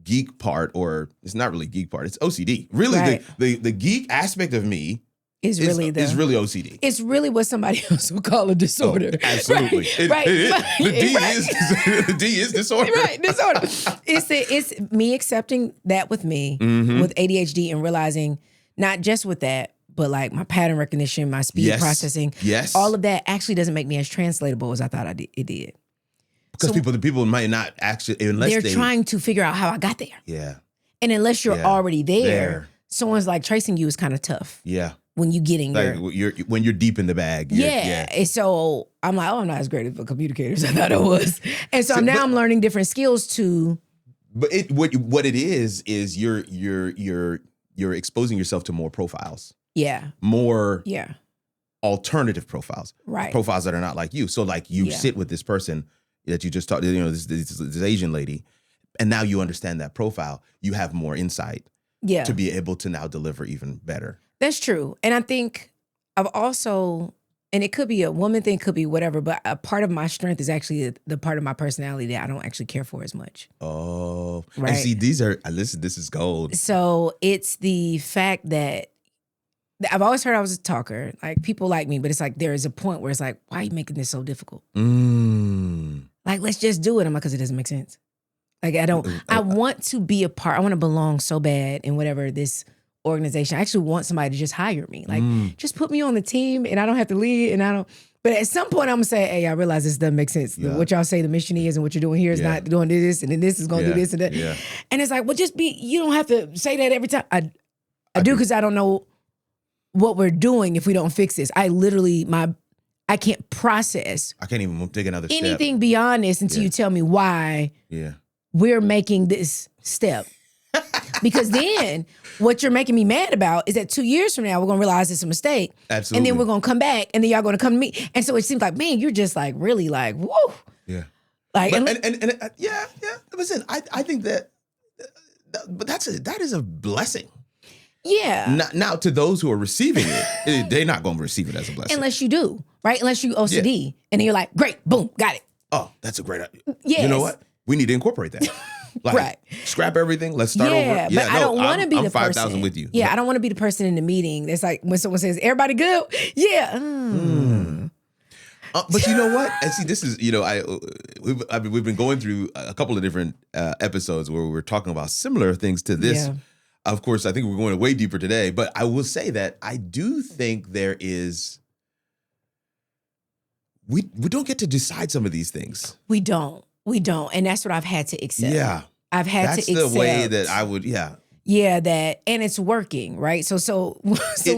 geek part, or it's not really geek part, it's OCD. Really, right. the geek aspect of me is really OCD. It's really what somebody else would call a disorder. Oh, absolutely. Right. The D is disorder. Right, disorder. It's me accepting that with me, with ADHD, and realizing not just with that, but like my pattern recognition, my speed processing, all of that actually doesn't make me as translatable as I thought it did. Because people might not actually, unless they're trying to figure out how I got there. Yeah. And unless you're already there, someone's like tracing you is kind of tough. Yeah. When you get in when you're deep in the bag. And so I'm like, I'm not as great of a communicator as I thought I was. And so now I'm learning different skills to. But what it is you're exposing yourself to more profiles. Yeah. More alternative profiles. Right. Profiles that are not like you. So like you sit with this person that you just talked, this Asian lady, and now you understand that profile. You have more insight. Yeah. To be able to now deliver even better. That's true. And I think I've also, and it could be a woman thing, could be whatever, but a part of my strength is actually the part of my personality that I don't actually care for as much. Oh. Right. And see, this is gold. So it's the fact that I've always heard I was a talker. Like people like me, but it's like there is a point where it's like, why are you making this so difficult? Like, let's just do it. I'm like, because it doesn't make sense. Like I want to be a part. I want to belong so bad in whatever this organization. I actually want somebody to just hire me. Like, just put me on the team and I don't have to lead and I don't. But at some point, I'm going to say, hey, I realize this doesn't make sense. Yeah. What y'all say the mission is and what you're doing here is not doing this, and then this is going to do this and that. Yeah. And it's like, well, you don't have to say that every time. I do because I don't know what we're doing if we don't fix this. I can't process. I can't even take another step. Anything beyond this until you tell me why we're making this step. Because then what you're making me mad about is that 2 years from now, we're going to realize it's a mistake. Absolutely. And then we're going to come back and then y'all going to come to me. And so it seems like, man, you're just like really like, whoa. Yeah. Like, but, yeah. Listen, I think that that is a blessing. Yeah. Now to those who are receiving it, they're not going to receive it as a blessing. Unless you do, right? Unless you OCD. Yeah. And then you're like, great, boom, got it. Oh, that's a great idea. Yes. You know what? We need to incorporate that. Like, right. Scrap everything. Let's start over. Yeah, but I don't want to be the person. I'm 5,000 with you. Yeah, I don't want to be the person in the meeting that's like, when someone says, everybody good? Yeah. But you know what? And see, this is, we've been going through a couple of different episodes where we were talking about similar things to this. Yeah. Of course, I think we're going way deeper today. But I will say that I do think there is, we don't get to decide some of these things. We don't. And that's what I've had to accept. Yeah. I've had to accept. That's the way that I would, Yeah, and it's working, right? So someone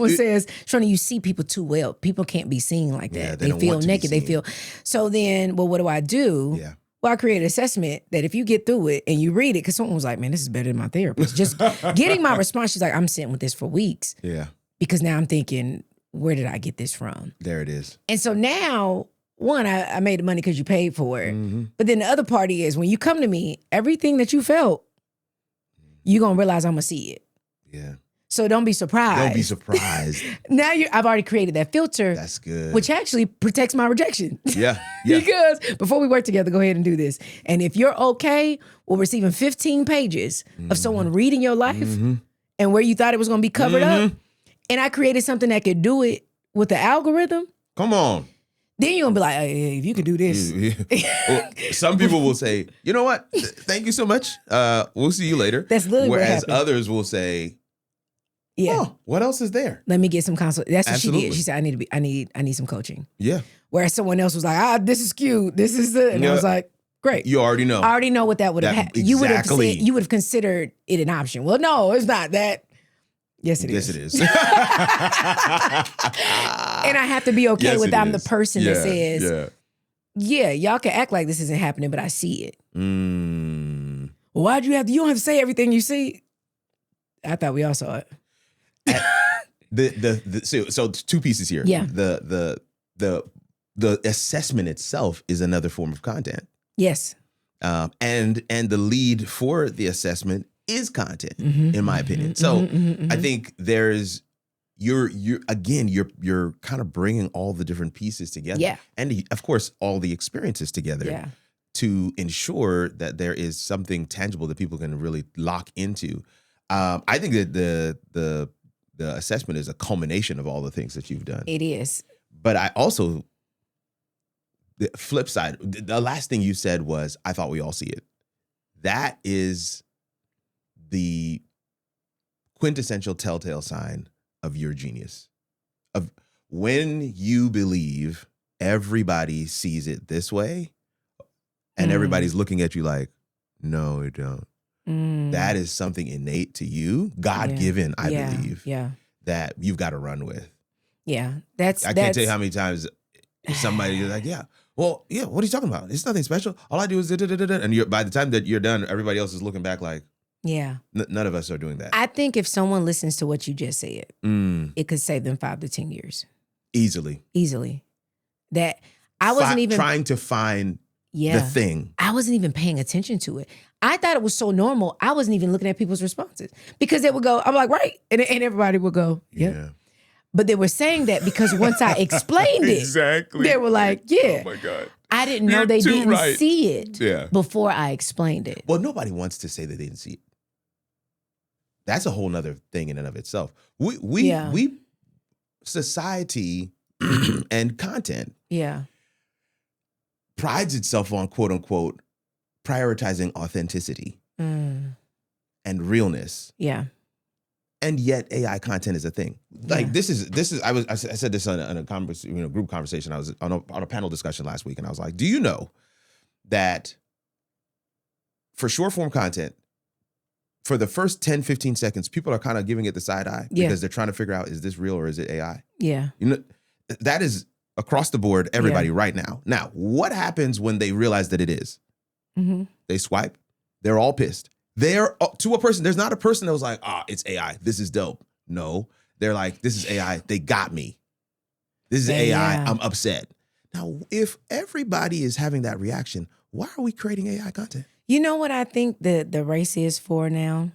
says, Sharona, you see people too well. People can't be seen like that. Yeah, they feel naked. They feel. So then, well, what do I do? Yeah. Well, I create an assessment that if you get through it and you read it, because someone was like, man, this is better than my therapist. Just getting my response, she's like, I'm sitting with this for weeks. Yeah. Because now I'm thinking, where did I get this from? There it is. And so now, one, I made the money because you paid for it. Mm-hmm. But then the other party is when you come to me, everything that you felt, you're going to realize I'm going to see it. Yeah. So don't be surprised. Don't be surprised. Now I've already created that filter. That's good. Which actually protects my rejection. Yeah. Because before we work together, go ahead and do this. And if you're okay with receiving 15 pages of someone reading your life and where you thought it was going to be covered up, and I created something that could do it with the algorithm. Come on. Then you're going to be like, hey, if you could do this. Well, some people will say, you know what? Thank you so much. We'll see you later. That's literally Whereas what happened. others will say, oh, what else is there? Let me get some consult. That's what Absolutely. she did. She said, I need some coaching. Yeah. Whereas someone else was like, this is cute. This is it. And I was like, great. You already know. I already know what that would have happened. Exactly. You would have considered it an option. Well, no, it's not that. Yes, it is. Yes, it is. And I have to be okay with I'm the person that says, y'all can act like this isn't happening, but I see it. Well, why'd you don't have to say everything you see? I thought we all saw it. So two pieces here. Yeah. The assessment itself is another form of content. Yes. And the lead for the assessment is content, in my opinion. So I think there's you're kind of bringing all the different pieces together, and of course all the experiences together, to ensure that there is something tangible that people can really lock into. I think that the assessment is a culmination of all the things that you've done. It is, but I also, the flip side, the last thing you said was, I thought we all see it. That is the quintessential telltale sign of your genius. Of when you believe everybody sees it this way and everybody's looking at you like, no, it don't. That is something innate to you, God-given, I believe, that you've got to run with. Yeah. I can't tell you how many times somebody is like, what are you talking about? It's nothing special. All I do is da-da-da-da-da. And by the time that you're done, everybody else is looking back like, none of us are doing that. I think if someone listens to what you just said, it could save them 5 to 10 years. Easily. That I wasn't even trying to find the thing. I wasn't even paying attention to it. I thought it was so normal. I wasn't even looking at people's responses because they would go, I'm like, right. And everybody would go, yeah. But they were saying that because once I explained it, they were like, oh my God. I didn't know they didn't see it before I explained it. Well, nobody wants to say that they didn't see it. That's a whole nother thing in and of itself. We society and content prides itself on, quote unquote, prioritizing authenticity and realness. Yeah. and yet AI content is a thing. Like this is I said this on a conversation, group conversation. I was on a panel discussion last week, and I was like, do you know that for short form content, for the first 10, 15 seconds, people are kind of giving it the side eye because they're trying to figure out, is this real or is it AI? Yeah. That is across the board, everybody right now. Now, what happens when they realize that it is? Mm-hmm. They swipe. They're all pissed. They're to a person. There's not a person that was like, it's AI. This is dope. No, they're like, this is AI. They got me. This is AI. I'm upset. Now, if everybody is having that reaction, why are we creating AI content? You know what I think the race is for now?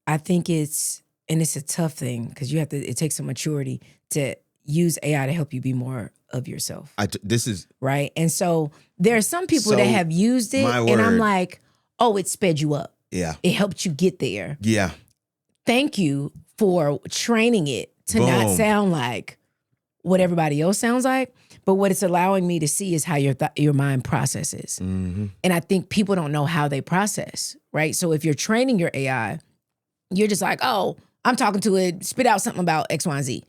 I think it's a tough thing because it takes some maturity to use AI to help you be more of yourself. This is right. And so there are some people that have used it and I'm like, oh, it sped you up. Yeah. It helped you get there. Yeah. Thank you for training it to not sound like what everybody else sounds like. But what it's allowing me to see is how your mind processes. Mm-hmm. And I think people don't know how they process, right? So if you're training your AI, you're just like, oh, I'm talking to it, spit out something about X, Y, and Z.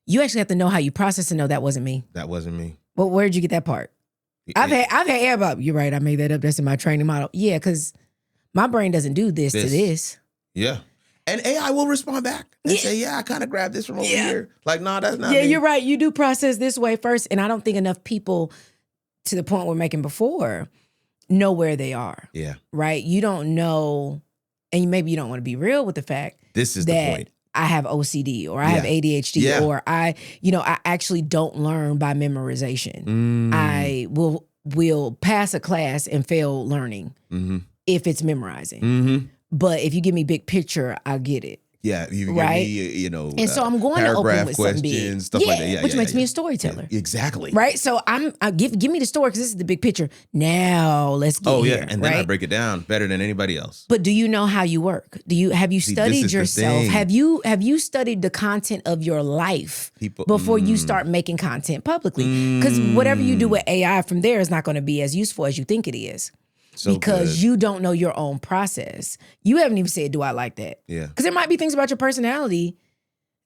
You actually have to know how you process and know that wasn't me. That wasn't me. Well, where'd you get that part? I've had everybody, you're right, I made that up. That's in my training model. Yeah, because my brain doesn't do this to this. Yeah. And AI will respond back and say, I kind of grabbed this from over here. Like, no, that's not me. You're right. You do process this way first. And I don't think enough people, to the point we're making before, know where they are. Yeah. Right? You don't know, and maybe you don't want to be real with the fact this is that the point. I have OCD or I have ADHD or I actually don't learn by memorization. I will pass a class and fail learning if it's memorizing. Mm-hmm. But if you give me big picture, I'll get it. Yeah, you give me, and so I'm going to open with something big, stuff like that. Which makes me a storyteller. Yeah, exactly. Right. So give me the story because this is the big picture. Now let's get here. And then I break it down better than anybody else. But do you know how you work? Have you studied yourself? Have you studied the content of your life before you start making content publicly? Because whatever you do with AI from there is not going to be as useful as you think it is. Because you don't know your own process. You haven't even said, do I like that? Yeah. Because there might be things about your personality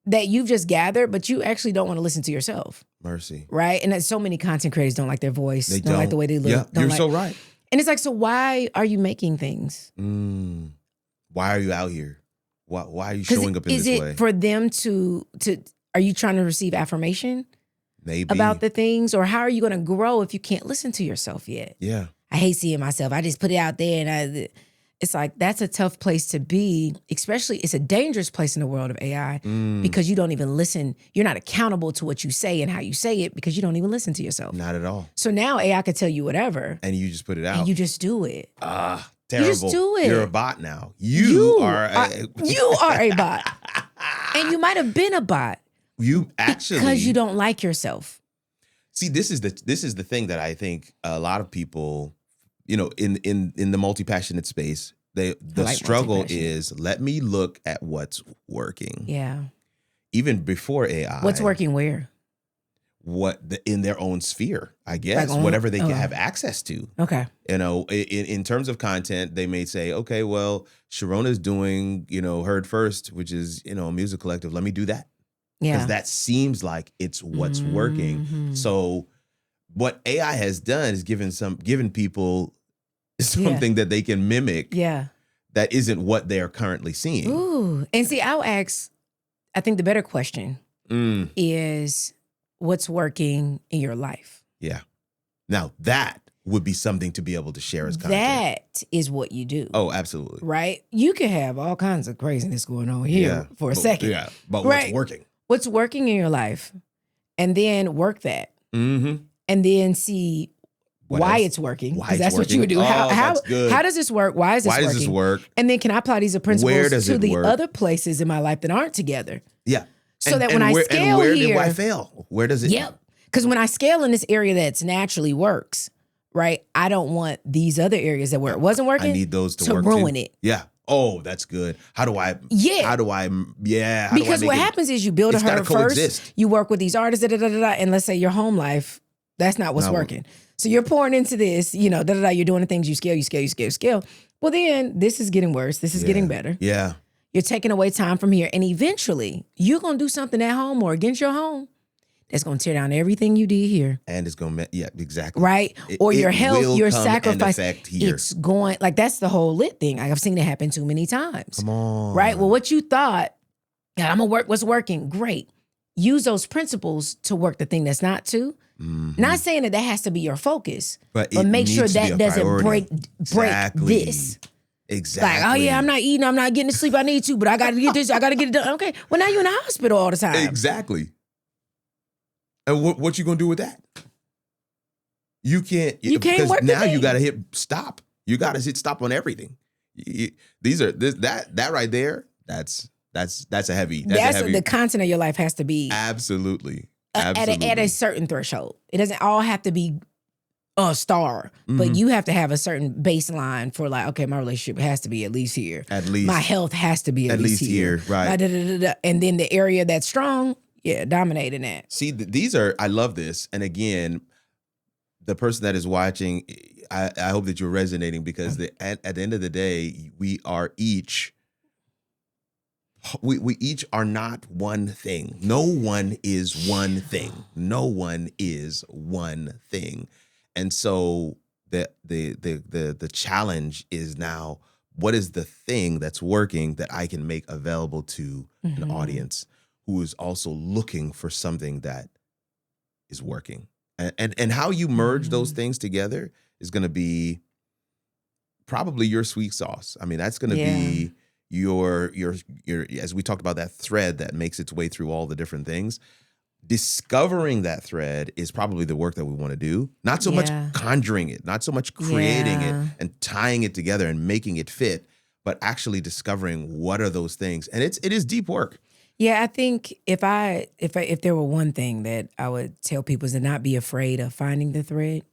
that you've just gathered, but you actually don't want to listen to yourself. Mercy. Right? And so many content creators don't like their voice. They don't like the way they look. Yeah, you're so right. And it's like, so why are you making things? Why are you out here? Why are you showing up in this way? Is it for them to, are you trying to receive affirmation? Maybe. About the things? Or how are you going to grow if you can't listen to yourself yet? Yeah. I hate seeing myself. I just put it out there and it's like, that's a tough place to be, especially it's a dangerous place in the world of AI because you don't even listen. You're not accountable to what you say and how you say it because you don't even listen to yourself. Not at all. So now AI can tell you whatever. And you just put it out. And you just do it. Terrible. You just do it. You're a bot now. You are a bot. And you might have been a bot. You actually. Because you don't like yourself. See, this is the thing that I think a lot of people, in the multi-passionate space, the struggle is, let me look at what's working. Yeah. Even before AI. What's working where? In their own sphere, I guess, whatever they can have access to. Okay. In terms of content, they may say, okay, well, Sharona's doing, Heard First, which is, a music collective. Let me do that. Yeah. Because that seems like it's what's working. So what AI has done is given people something that they can mimic. Yeah. That isn't what they're currently seeing. Ooh. And see, I'll ask, I think the better question is what's working in your life? Yeah. Now that would be something to be able to share as content. That is what you do. Oh, absolutely. Right? You can have all kinds of craziness going on here for a second. Yeah. But what's working? What's working in your life? And then work that. Mm-hmm. And then see why it's working. Because that's what you would do. How does this work? Why is this working? Why does this work? And then can I apply these principles to the other places in my life that aren't together? Yeah. So that when I scale where here. Where did I fail? Where does it? Yep. Because when I scale in this area that's naturally works, right? I don't want these other areas where it wasn't working. I need those to work ruin too. it. Yeah. Oh, that's good. How do I? Because what happens is you build a Heard First. You work with these artists, and let's say your home life, that's not what's working. So you're pouring into this, you're doing the things you scale. Well, then this is getting worse. This is getting better. Yeah. You're taking away time from here. And eventually, you're going to do something at home or against your home that's going to tear down everything you did here. And it's going to, yeah, exactly. Right? Or your health, your sacrifice. sacrifice. It's going, like, that's the whole lit thing. I've seen it happen too many times. Come on. Right? Well, what you thought, yeah, I'm going to work what's working. Great. Use those principles to work the thing that's not to. Mm-hmm. Not saying that has to be your focus, but make sure that doesn't break this. Exactly. Like, oh yeah, I'm not eating, I'm not getting the sleep I need to, but I got to get this, I got to get it done. Okay, well now you're in the hospital all the time. Exactly. And what you gonna do with that? You can't work now. You got to hit stop. You got to hit stop on everything. That right there. That's a heavy. The content of your life has to be absolutely. At a certain threshold. It doesn't all have to be a star, but you have to have a certain baseline for like, okay, my relationship has to be at least here. At least. My health has to be at least here. Right. And then the area that's strong, dominating that. See, I love this. And again, the person that is watching, I hope that you're resonating because at the end of the day, we each are not one thing. No one is one thing. No one is one thing. And so the challenge is now, what is the thing that's working that I can make available to an audience who is also looking for something that is working? And how you merge those things together is going to be probably your sweet sauce. I mean, that's going to be your as we talked about, that thread that makes its way through all the different things. Discovering that thread is probably the work that we want to do. Not so much conjuring it, not so much creating it and tying it together and making it fit, but actually discovering what are those things. And it is deep work. Yeah, I think if there were one thing that I would tell people is to not be afraid of finding the thread.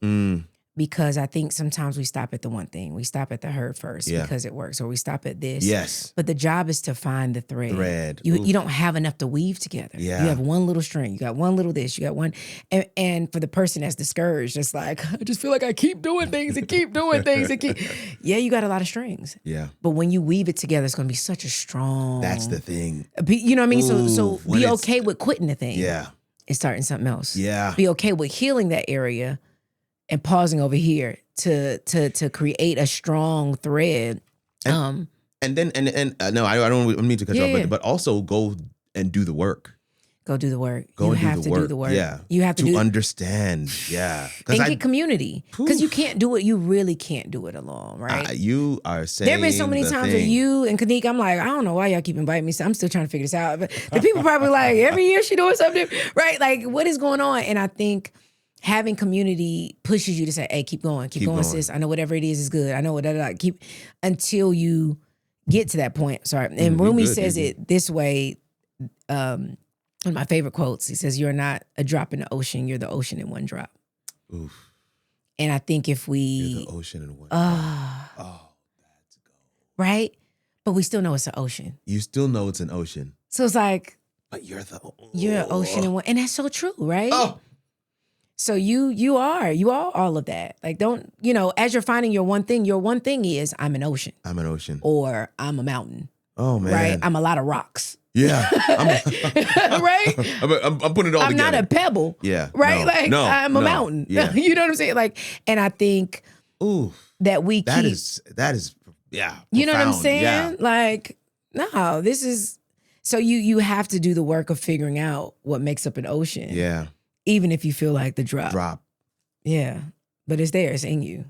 Because I think sometimes we stop at the one thing. We stop at the herd first because it works, or we stop at this. Yes. But the job is to find the thread. You don't have enough to weave together. Yeah. You have one little string. You got one little this. You got one. And for the person that's discouraged, it's like, I just feel like I keep doing things and keep doing things and keep. Yeah, you got a lot of strings. Yeah. But when you weave it together, it's going to be such a strong. That's the thing. You know what I mean? So be okay with quitting the thing. Yeah. And starting something else. Yeah. Be okay with healing that area and pausing over here to create a strong thread. No, I don't mean to cut you off, but also go and do the work. Go do the work. You have to do the work. Yeah. You have to understand. Yeah. And get community. Because you can't do it. You really can't do it alone, right? You are saying there have been so many times where you and Kanika, I'm like, I don't know why y'all keep inviting me. So I'm still trying to figure this out. But the people probably like, every year she doing something, right? Like, what is going on? And I think having community pushes you to say, hey, keep going, sis. I know whatever it is good. I know what keep until you get to that point. Sorry. And Rumi says it this way. One of my favorite quotes, he says, you're not a drop in the ocean, you're the ocean in one drop. Oof. And I think if you're the ocean in one drop. Oh, that's gold. Right? But we still know it's an ocean. You still know it's an ocean. So it's like, but you're an ocean in one. And that's so true, right? Oh. So you are all of that. Like, don't, as you're finding your one thing is I'm an ocean. I'm an ocean. Or I'm a mountain. Oh, man. Right? I'm a lot of rocks. Yeah. Right? I'm putting it all together. I'm not a pebble. Yeah. Right? I'm a mountain. Yeah. You know what I'm saying? Like, and I think that we that is yeah. You know what I'm profound. saying? Yeah. Like, no, this is, so you have to do the work of figuring out what makes up an ocean. Yeah. Even if you feel like the drop. Yeah. But it's there. It's in you.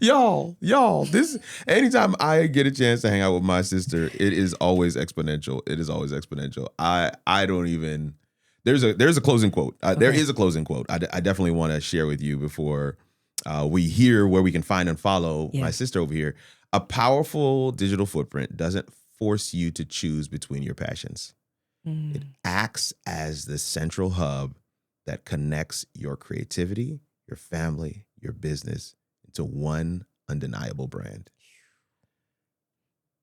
Y'all, this, anytime I get a chance to hang out with my sister, it is always exponential. I don't even, there's a closing quote. There is a closing quote. I definitely want to share with you before we hear where we can find and follow my sister over here. A powerful digital footprint doesn't force you to choose between your passions. It acts as the central hub that connects your creativity, your family, your business into one undeniable brand.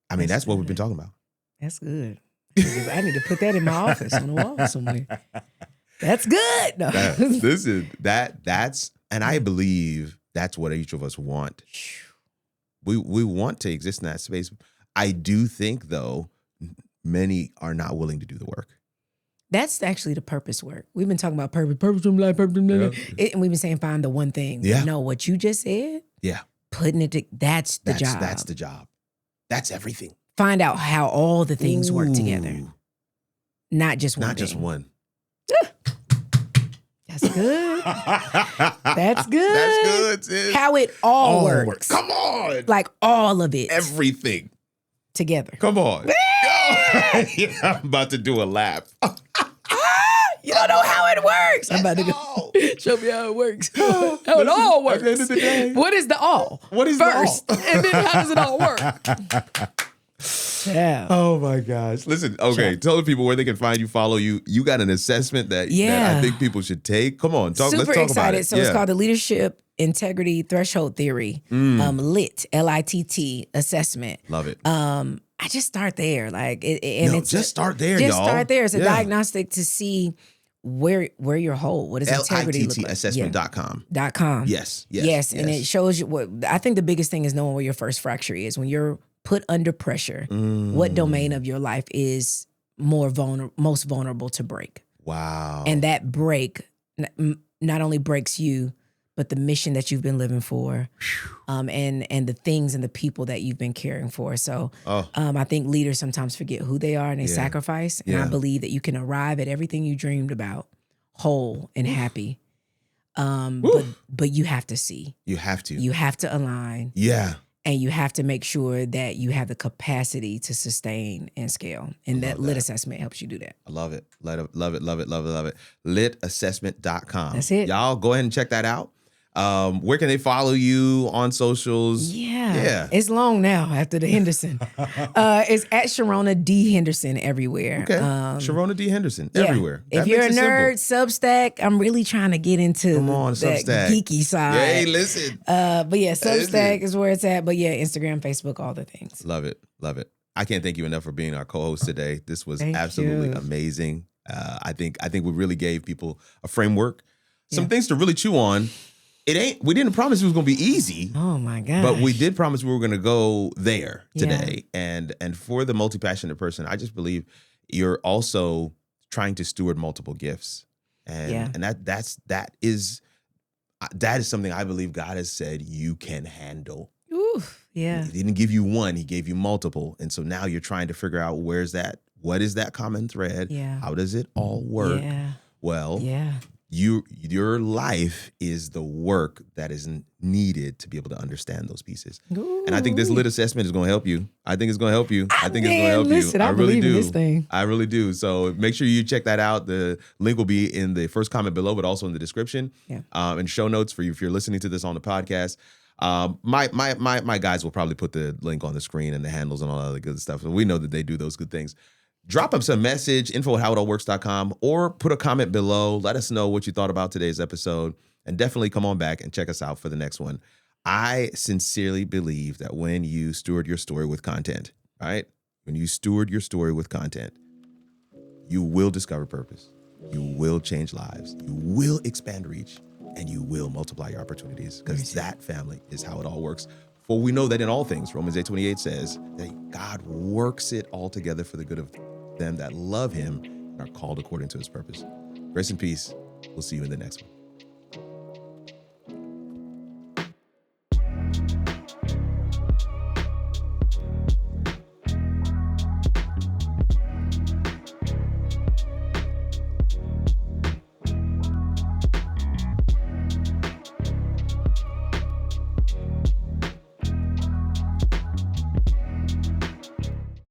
I mean, that's what we've been talking about. That's good. I need to put that in my office on the wall somewhere. That's good. No. That's, and I believe that's what each of us want. We want to exist in that space. I do think, though, many are not willing to do the work. That's actually the purpose work. We've been talking about purpose in life, purpose in life. And we've been saying find the one thing. Yeah. But no, what you just said, putting it, that's the job. That's the job. That's everything. Find out how all the things work together. Not just one. Not just one. That's good. That's good. That's good, sis. How it all works. Come on. Like all of it. Everything. Together. Come on. Yeah, I'm about to do a lap. You don't know how it works. I'm about to go. Show me how it works. How it all works. At the end of the day. What is the all? What is first? The all? And then how does it all work? Yeah. Oh my gosh. Listen, okay, tell the people where they can find you, follow you. You got an assessment that I think people should take. Come on, let's talk excited. about it. So it's called the Leadership Integrity Threshold Theory. LIT, L-I-T-T assessment. Love it. I just start there. Just start there, y'all. Just start there. It's a diagnostic to see where you're whole. What does integrity look like? LITTassessment.com. .com. Yes. And it shows you what I think the biggest thing is knowing where your first fracture is. When you're put under pressure, what domain of your life is most vulnerable to break. Wow. And that break not only breaks you, but the mission that you've been living for, and the things and the people that you've been caring for. So I think leaders sometimes forget who they are and they sacrifice. And I believe that you can arrive at everything you dreamed about whole and happy. But you have to see. You have to. You have to align. Yeah. And you have to make sure that you have the capacity to sustain and scale. And that LIT assessment helps you do that. I love it. Love it. LITassessment.com. That's it. Y'all go ahead and check that out. Where can they follow you on socials? Yeah. It's long now after the Henderson. It's at Sharona D. Henderson everywhere. Okay. Sharona D. Henderson everywhere. If you're a nerd, Substack, I'm really trying to get into that geeky side. Hey, listen. But Substack is where it's at. But Instagram, Facebook, all the things. Love it. I can't thank you enough for being our co-host today. This was absolutely amazing. I think we really gave people a framework, some things to really chew on. We didn't promise it was going to be easy. Oh my God. But we did promise we were going to go there today. And for the multi-passionate person, I just believe you're also trying to steward multiple gifts. And that is something I believe God has said you can handle. Oof, yeah. He didn't give you one, he gave you multiple. And so now you're trying to figure out what is that common thread? Yeah. How does it all work? Yeah. Well, your life is the work that is needed to be able to understand those pieces. Ooh. And I think this LIT assessment is going to help you. I think it's going to help you. I really do. This thing. I really do. So make sure you check that out. The link will be in the first comment below, but also in the description and show notes for you if you're listening to this on the podcast. My guys will probably put the link on the screen and the handles and all that other good stuff. So we know that they do those good things. Drop us a message, info@howitallworks.com, or put a comment below. Let us know what you thought about today's episode, and definitely come on back and check us out for the next one. I sincerely believe that when you steward your story with content, right? When you steward your story with content, you will discover purpose. You will change lives. You will expand reach, and you will multiply your opportunities, because that, family, is how it all works. For we know that in all things, Romans 8:28 says that God works it all together for the good of them that love him and are called according to his purpose. Grace and peace. We'll see you in the next one.